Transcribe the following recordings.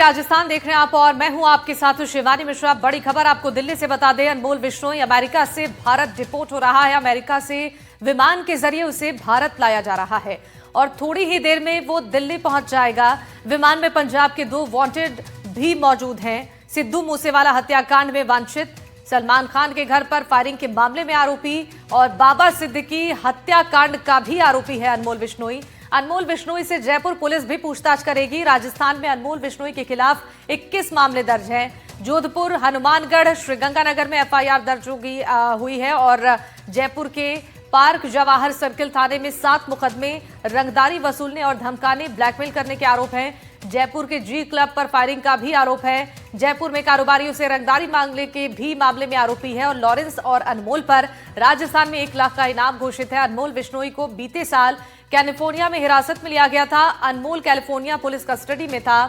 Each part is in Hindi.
राजस्थान देख रहे हैं आप और मैं हूं आपके साथ शिवानी मिश्रा। बड़ी खबर आपको दिल्ली से बता दें, अनमोल बिश्नोई अमेरिका से भारत डिपोर्ट हो रहा है। अमेरिका से विमान के जरिए उसे भारत लाया जा रहा है और थोड़ी ही देर में वो दिल्ली पहुंच जाएगा। विमान में पंजाब के 2 वांटेड भी मौजूद हैं। सिद्धू मूसेवाला हत्याकांड में वांछित, सलमान खान के घर पर फायरिंग के मामले में आरोपी और बाबा सिद्दीकी हत्याकांड का भी आरोपी है अनमोल बिश्नोई। अनमोल बिश्नोई से जयपुर पुलिस भी पूछताछ करेगी। राजस्थान में अनमोल बिश्नोई के खिलाफ 21 मामले दर्ज हैं। जोधपुर, हनुमानगढ़, श्रीगंगानगर में एफआईआर दर्ज हुई है और जयपुर के पार्क जवाहर सर्किल थाने में 7 मुकदमे, रंगदारी वसूलने और धमकाने, ब्लैकमेल करने के आरोप हैं। जयपुर के जी क्लब पर फायरिंग का भी आरोप है। जयपुर में कारोबारियों से रंगदारी मांगने के भी मामले में आरोपी है और लॉरेंस और अनमोल पर राजस्थान में 1 लाख का इनाम घोषित है। अनमोल बिश्नोई को बीते साल कैलिफोर्निया में हिरासत में लिया गया था। अनमोल कैलिफोर्निया पुलिस कस्टडी में था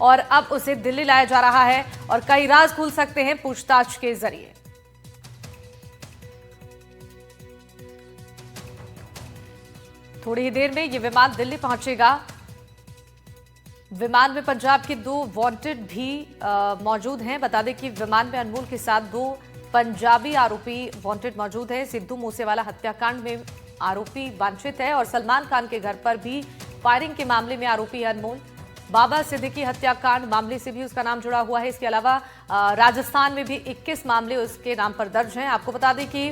और अब उसे दिल्ली लाया जा रहा है और कई राज खुल सकते हैं पूछताछ के जरिए। थोड़ी ही देर में यह विमान दिल्ली पहुंचेगा। विमान में पंजाब के 2 वांटेड भी मौजूद हैं। बता दें कि विमान में अनमोल के साथ 2 पंजाबी आरोपी वांटेड मौजूद हैं। सिद्धू मूसेवाला हत्याकांड में आरोपी वांछित है और सलमान खान के घर पर भी फायरिंग के मामले में आरोपी है अनमोल। बाबा सिद्दीकी हत्याकांड मामले से भी उसका नाम जुड़ा हुआ है। इसके अलावा राजस्थान में भी 21 मामले उसके नाम पर दर्ज हैं। आपको बता दें कि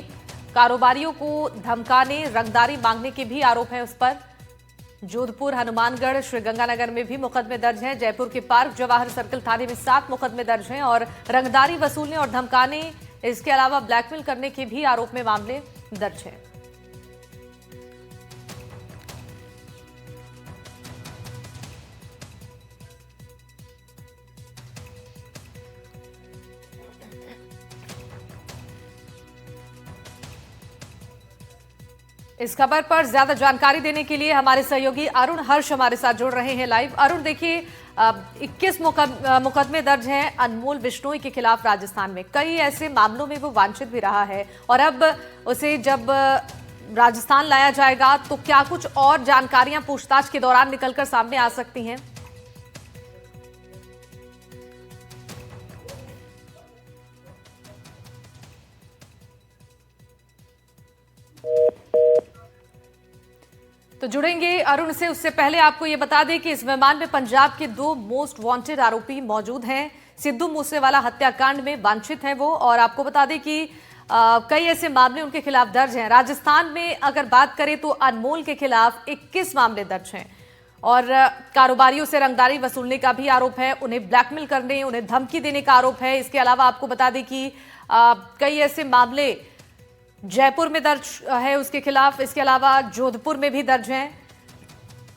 कारोबारियों को धमकाने, रंगदारी मांगने के भी आरोप हैं उस पर। जोधपुर, हनुमानगढ़, श्रीगंगानगर में भी मुकदमे दर्ज हैं। जयपुर के पार्क जवाहर सर्किल थाने में 7 मुकदमे दर्ज हैं और रंगदारी वसूलने और धमकाने, इसके अलावा ब्लैकमेल करने के भी आरोप में मामले दर्ज हैं। इस खबर पर ज्यादा जानकारी देने के लिए हमारे सहयोगी अरुण हर्ष हमारे साथ जुड़ रहे हैं लाइव। अरुण, देखिए 21 मुकदमे दर्ज हैं अनमोल बिश्नोई के खिलाफ राजस्थान में। कई ऐसे मामलों में वो वांछित भी रहा है और अब उसे जब राजस्थान लाया जाएगा तो क्या कुछ और जानकारियां पूछताछ के दौरान निकलकर सामने आ सकती हैं? तो जुड़ेंगे अरुण से, उससे पहले आपको यह बता दें कि इस विमान में पंजाब के 2 मोस्ट वांटेड आरोपी मौजूद हैं। सिद्धू मूसेवाला हत्याकांड में वांछित हैं वो और आपको बता दें कि कई ऐसे मामले उनके खिलाफ दर्ज हैं। राजस्थान में अगर बात करें तो अनमोल के खिलाफ 21 मामले दर्ज हैं और कारोबारियों से रंगदारी वसूलने का भी आरोप है, उन्हें ब्लैकमेल करने, उन्हें धमकी देने का आरोप है। इसके अलावा आपको बता दें कि कई ऐसे मामले जयपुर में दर्ज है उसके खिलाफ, इसके अलावा जोधपुर में भी दर्ज हैं।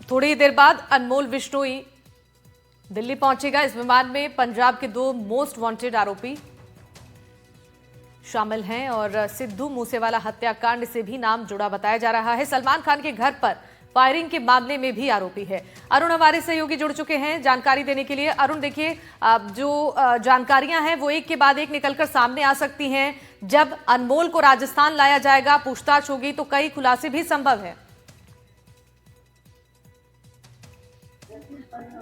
थोड़ी ही देर बाद अनमोल बिश्नोई दिल्ली पहुंचेगा। इस विमान में पंजाब के 2 मोस्ट वांटेड आरोपी शामिल हैं और सिद्धू मूसेवाला हत्याकांड से भी नाम जुड़ा बताया जा रहा है। सलमान खान के घर पर फायरिंग के मामले में भी आरोपी है। अरुण हमारे सहयोगी जुड़ चुके हैं जानकारी देने के लिए। अरुण, देखिए जो जानकारियां हैं वो एक के बाद एक निकलकर सामने आ सकती हैं। जब अनमोल को राजस्थान लाया जाएगा, पूछताछ होगी तो कई खुलासे भी संभव है।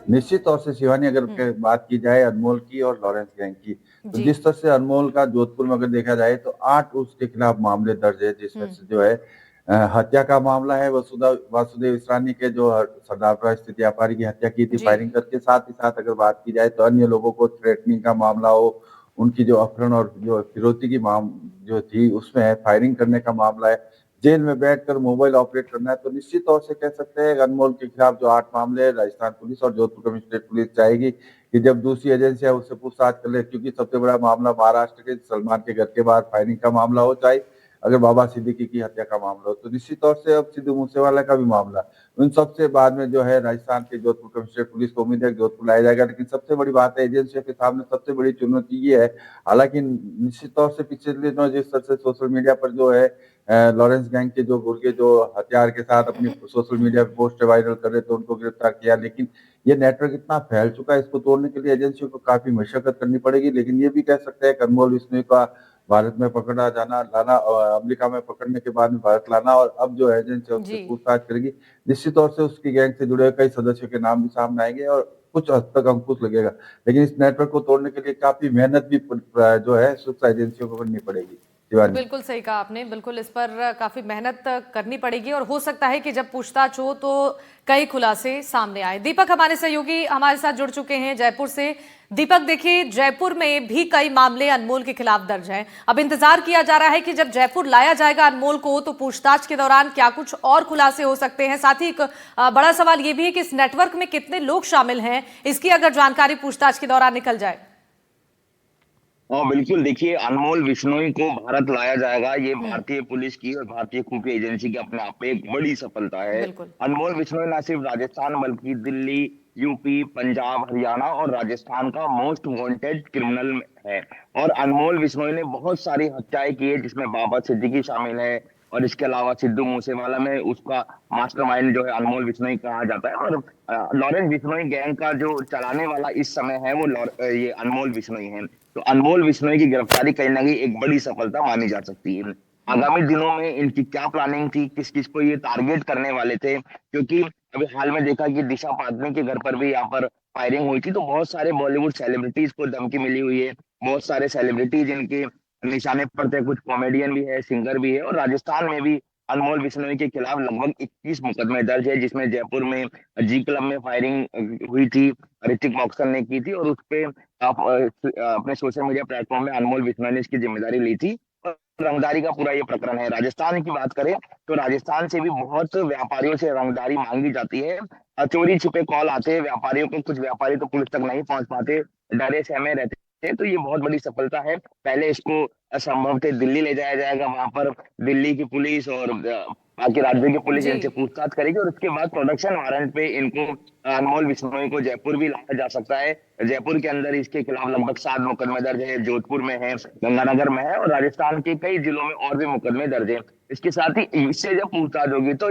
निश्चित तौर से शिवानी, अगर बात की जाए अनमोल की और लॉरेंस गैंग की, तो जिस तरह से अनमोल का जोधपुर में अगर देखा जाए तो 8 उसके खिलाफ मामले दर्ज है, जिसमें से जो है हत्या का मामला है। वासुदेव इसरानी के जो सरदारपुरा स्थित व्यापारी की हत्या की थी फायरिंग करके, साथ ही साथ अगर बात की जाए तो अन्य लोगों को थ्रेटनिंग का मामला हो, उनकी जो अपहरण और जो फिरौती की जो थी उसमें फायरिंग करने का मामला है। जेल में बैठकर मोबाइल ऑपरेट करना है। तो निश्चित तौर से कह सकते हैं अनमोल के खिलाफ जो 8 मामले राजस्थान पुलिस और जोधपुर कमिश्नरेट पुलिस चाहेगी कि जब दूसरी एजेंसी है उससे पूछताछ कर ले, क्योंकि सबसे बड़ा मामला महाराष्ट्र के सलमान के घर के बाहर फायरिंग का मामला हो, चाहे अगर बाबा सिद्दीकी की हत्या का मामला हो, तो निश्चित तौर से अब सिद्धू मूसेवाला का भी मामला, उन सबसे बाद में जो है राजस्थान के जोधपुर कमिश्नरेट पुलिस को उम्मीद है जोधपुर लाया जाएगा। लेकिन सबसे बड़ी बात है, एजेंसियों के सामने सबसे बड़ी चुनौती ये है, हालांकि निश्चित तौर से पिछले दिनों जिस तरह से सोशल मीडिया पर जो है लॉरेंस गैंग के जो गुर्गे जो हथियार के साथ अपनी सोशल मीडिया पर पोस्ट वायरल कर रहे थे, उनको गिरफ्तार किया। लेकिन ये नेटवर्क इतना फैल चुका है, इसको तोड़ने के लिए एजेंसियों को काफी मशक्कत करनी पड़ेगी। लेकिन ये भी कह सकते हैं कि अनमोल बिश्नोई का भारत में पकड़ा जाना, लाना और अमेरिका में पकड़ने के बाद में भारत लाना, और अब जो एजेंसी उससे पूछताछ करेगी, निश्चित तौर से उसकी गैंग से जुड़े कई सदस्यों के नाम भी सामने आएंगे और कुछ हद तक अंकुश लगेगा, लेकिन इस नेटवर्क को तोड़ने के लिए काफी मेहनत भी जो है सुरक्षा एजेंसियों को करनी पड़ेगी। शिवानी। बिल्कुल सही कहा आपने। बिल्कुल इस पर काफी मेहनत करनी पड़ेगी और हो सकता है कि जब पूछताछ हो तो कई खुलासे सामने आए। दीपक हमारे सहयोगी हमारे साथ जुड़ चुके हैं जयपुर से। दीपक देखिए, जयपुर में भी कई मामले अनमोल के खिलाफ दर्ज हैं। अब इंतजार किया जा रहा है कि जब जयपुर लाया जाएगा अनमोल को तो पूछताछ के दौरान क्या कुछ और खुलासे हो सकते हैं। साथ ही एक बड़ा सवाल यह भी है कि इस नेटवर्क में कितने लोग शामिल हैं, इसकी अगर जानकारी पूछताछ के दौरान निकल जाए। हाँ बिल्कुल, देखिए अनमोल विश्नोई को भारत लाया जाएगा, ये भारतीय पुलिस की और भारतीय खुफिया एजेंसी की अपने आप में एक बड़ी सफलता है। बिल्कुल। अनमोल विश्नोई न सिर्फ राजस्थान बल्कि दिल्ली, यूपी, पंजाब, हरियाणा और राजस्थान का मोस्ट वांटेड क्रिमिनल है। और अनमोल विश्नोई ने बहुत सारी हत्याएं की है, जिसमें बाबा सिद्दीकी शामिल है और इसके अलावा सिद्धू मूसेवाला में उसका मास्टरमाइंड जो है अनमोल विश्नोई कहा जाता है। और लॉरेंस बिश्नोई गैंग का जो चलाने वाला इस समय है वो ये अनमोल विश्नोई है। तो अनमोल विश्नोई की गिरफ्तारी कहीं ना कहीं एक बड़ी सफलता मानी जा सकती है। आगामी दिनों में इनकी क्या प्लानिंग थी, किस किस को ये टारगेट करने वाले थे, क्योंकि अभी हाल में देखा कि दिशा पादनी के घर पर भी यहाँ पर फायरिंग हुई थी, तो बहुत सारे बॉलीवुड सेलिब्रिटीज को धमकी मिली हुई है। बहुत सारे सेलिब्रिटीज इनके निशाने पर थे, कुछ कॉमेडियन भी है, सिंगर भी है। और राजस्थान में भी अनमोल विश्नोई के खिलाफ लगभग 21 मुकदमे दर्ज है, जिसमें जयपुर में जी क्लब में फायरिंग हुई थी, ऋतिक मौक्सन ने की थी और उस पे अपने सोशल मीडिया प्लेटफॉर्म में अनमोल विश्नोई ने इसकी जिम्मेदारी ली थी। और रंगदारी का पूरा ये प्रकरण है। राजस्थान की बात करें तो राजस्थान से भी बहुत व्यापारियों से रंगदारी मांगी जाती है। चोरी छिपे कॉल आते हैं व्यापारियों को, कुछ व्यापारी तो पुलिस तक नहीं पहुंच पाते, डरे सहमे रहते हैं। तो ये बहुत बड़ी सफलता है। पहले इसको संभवतः दिल्ली ले जाया जाएगा, वहां पर दिल्ली की पुलिस और बाकी राज्यों की पुलिस जी। इनसे पूछताछ करेगी और उसके बाद प्रोडक्शन वारंट पे इनको अनमोल विश्नोई को जयपुर भी लाया जा सकता है। जयपुर के अंदर इसके खिलाफ लगभग 7 मुकदमे दर्ज है, जोधपुर में है, गंगानगर में है और राजस्थान के कई जिलों में और भी मुकदमे दर्ज है। इसके साथ ही इससे जब पूछताछ होगी तो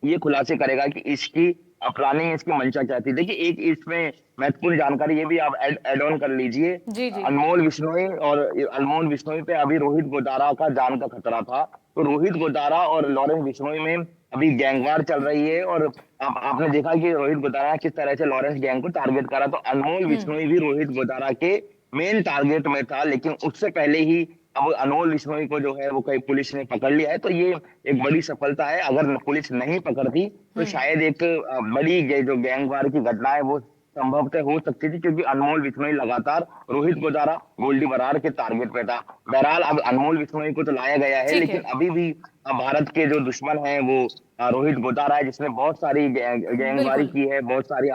ये खुलासे करेगा कि इसकी प्लानिंग, इसकी मंशा क्या थी। देखिए एक इसमें महत्वपूर्ण जानकारी ये भी आप ऐड ऑन कर लीजिए। जी जी। अनमोल विश्नोई और अनमोल विश्नोई पे अभी रोहित गोदारा का जान का खतरा था, तो रोहित गोदारा और लॉरेंस बिश्नोई में अभी गैंगवार चल रही है। और आपने देखा कि रोहित गोदारा ने किस तरह से लॉरेंस गैंग को टारगेट करा, तो अनमोल बिश्नोई भी रोहित गोदारा के मेन टारगेट में था। लेकिन उससे पहले ही अब अनमोल बिश्नोई को जो है वो कहीं पुलिस ने पकड़ लिया है, तो ये एक बड़ी सफलता है। अगर पुलिस नहीं पकड़ती तो शायद एक बड़ी जो गैंगवार की घटना है वो संभवतः हो सकती थी, क्योंकि अनमोल बिश्नोई लगातार रोहित गोदारा, गोल्डी बरार के टारगेट पे था। बहरहाल अब अनमोल बिश्नोई को तो लाया गया है, लेकिन अभी भी भारत के जो दुश्मन है वो रोहित गोदारा है, जिसने बहुत सारी गैंगवारी की है, बहुत सारी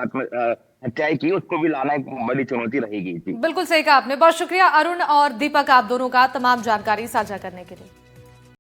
हत्याएं की, उसको भी लाना एक बड़ी चुनौती रहेगी। बिल्कुल सही कहा आपने। बहुत शुक्रिया अरुण और दीपक, आप दोनों का तमाम जानकारी साझा करने के लिए।